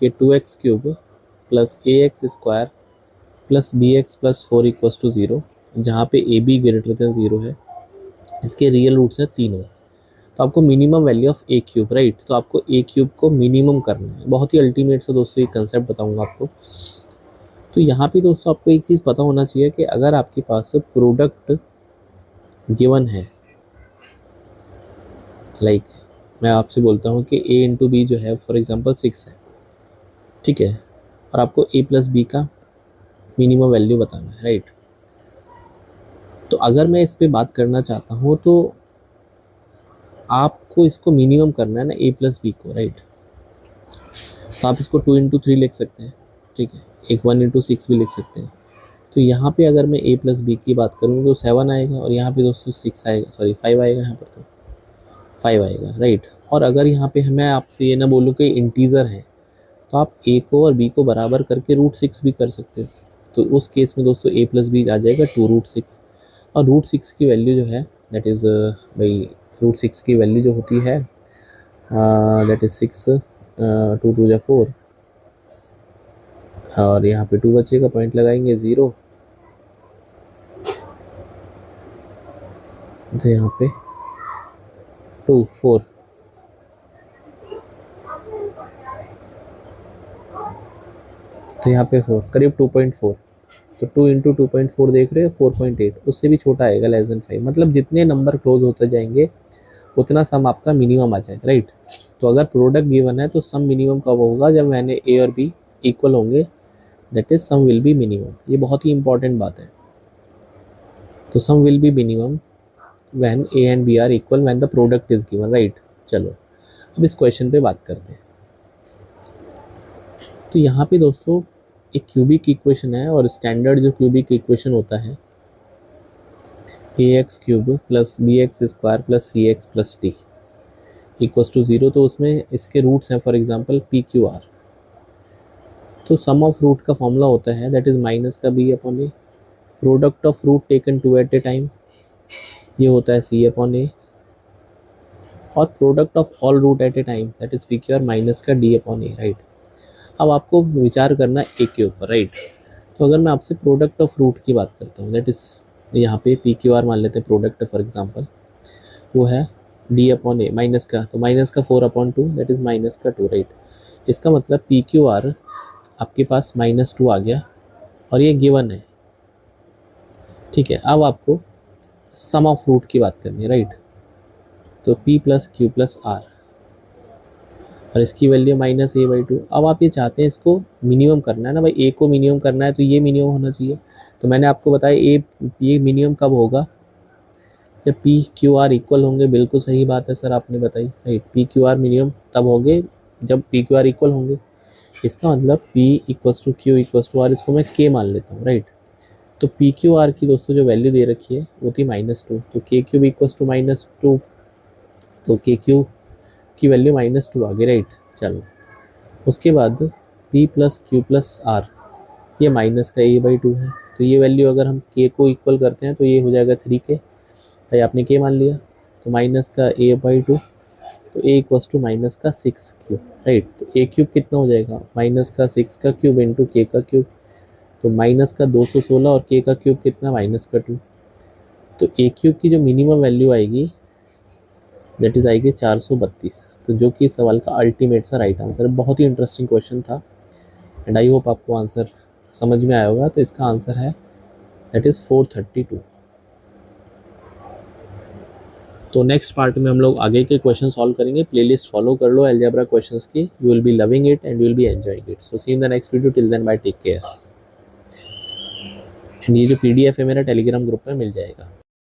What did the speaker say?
कि 2x³ plus ax² plus bx plus 4 equals to 0, जहाँ पे ab ग्रेटर देन 0 है, इसके रियल रूट्स हैं तीनों। तो आपको minimum value of a³, right, तो आपको a³ को मिनिमम करना है। बहुत ही अल्टीमेट सा दोस्तों ये कंसेप्ट बताऊंगा आपको। तो यहाँ पे दोस्तों आपको एक चीज़ पता होना चाहिए कि अगर आपके पास प्रोडक्ट गिवन है, लाइक मैं आपसे बोलता हूँ कि a इंटू बी जो है फॉर एग्जांपल 6 है, ठीक है, और आपको a प्लस बी का मिनिमम वैल्यू बताना है, राइट। तो अगर मैं इस पर बात करना चाहता हूँ तो आपको इसको मिनिमम करना है ना a प्लस बी को, राइट। तो आप इसको 2 इंटू 3 लिख सकते हैं, ठीक है, एक 1 इंटू 6 भी लिख सकते हैं। तो यहाँ पे अगर मैं a प्लस बी की बात करूँ तो 7 आएगा, और यहाँ पे दोस्तों 6 आएगा, सॉरी 5 आएगा, यहाँ पर तो 5 आएगा, राइट। और अगर यहाँ पे मैं आपसे ये ना बोलूँ कि इंटीजर है, तो आप a को और b को बराबर करके √6 भी कर सकते हो। तो उस केस में दोस्तों a प्लस बी आ जाएगा 2√6, और √6 की वैल्यू जो है दैट इज़ भाई √6 की वैल्यू जो होती है दैट इज़ 6, 2 2 जा 4, और यहाँ पे 2 बचेगा, पॉइंट लगाएंगे 0, तो यहाँ पे 2 4, तो यहाँ पे 4 करीब 2.4, तो 2 इंटू 2.4 देख रहे हो 4.8, उससे भी छोटा आएगा लेस देन 5। मतलब जितने नंबर क्लोज होते जाएंगे उतना सम आपका मिनिमम आ जाएगा, राइट। तो अगर प्रोडक्ट गिवन है तो सम मिनिमम कब होगा, जब मैंने ए और बी इक्वल होंगे, that is sum will be minimum. ये बहुत ही इंपॉर्टेंट बात है। तो sum will be minimum when A and B are equal when the product is given, right. चलो अब इस क्वेश्चन पे बात करते हैं। तो यहाँ पे दोस्तों एक क्यूबिक इक्वेशन है, और स्टैंडर्ड जो क्यूबिक इक्वेशन होता है ax³ plus bx² plus cx plus d equals to 0, तो उसमें इसके रूट्स हैं फॉर एग्जांपल pqr। तो सम ऑफ रूट का फॉर्मूला होता है दैट इज माइनस का b upon A, product of root taken 2 at a time ये होता है c अपॉन ए, और product of all root at a time that is pqr minus का d upon A, right. अब आपको विचार करना है a के ऊपर, राइट। तो अगर मैं आपसे प्रोडक्ट ऑफ रूट की बात करता हूँ, दैट इज यहाँ पे pqr मान लेते हैं प्रोडक्ट फॉर एग्जांपल, वो है d अपॉन ए माइनस का, तो माइनस का 4/2 दैट इज माइनस का 2, राइट। इसका मतलब pqr आपके पास -2 आ गया, और ये गिवन है, ठीक है। अब आपको सम ऑफ रूट की बात करनी है, राइट। तो p plus Q plus R, और इसकी वैल्यू -a/2। अब आप ये चाहते हैं इसको मिनिमम करना है ना भाई, a को मिनिमम करना है तो ये मिनिमम होना चाहिए। तो मैंने आपको बताया ये मिनिमम कब होगा, जब पी क्यू आर इक्वल होंगे। बिल्कुल सही बात है सर, आपने बताई, right. P Q R minimum तब होंगे जब पी क्यू आर इक्वल होंगे। इसका मतलब P equals to Q equals to R, इसको मैं K मान लेता हूँ, राइट। तो पी क्यू आर की दोस्तों जो वैल्यू दे रखी है वो थी -2, तो k³ इक्वल्स टू -2, तो k³ की वैल्यू -2 आ गई, राइट। चलो उसके बाद P plus Q plus R, ये माइनस का a/2 है, तो ये वैल्यू अगर हम k को इक्वल करते हैं तो ये हो जाएगा 3k, भाई आपने k मान लिया, तो माइनस का a/2, तो a इक्वल्स टू माइनस का 6 क्यूब, राइट। तो a³ कितना हो जाएगा, माइनस का 6 का क्यूब इंटू k का क्यूब, तो माइनस का 216, और k का क्यूब कितना, -2। तो a³ की जो मिनिमम वैल्यू आएगी दैट इज आएगी 432, तो जो कि इस सवाल का अल्टीमेट सा राइट आंसर है। बहुत ही इंटरेस्टिंग क्वेश्चन था, एंड आई होप आपको आंसर समझ में आया होगा। तो इसका आंसर है दैट इज 432। तो नेक्स्ट पार्ट में हम लोग आगे के क्वेश्चन सॉल्व करेंगे। प्लेलिस्ट फॉलो कर लो अलजेब्रा क्वेश्चंस की, you will be loving it and you will be enjoying it. So see in the next video, till then bye, take care. And ये जो PDF है मेरा टेलीग्राम ग्रुप में मिल जाएगा।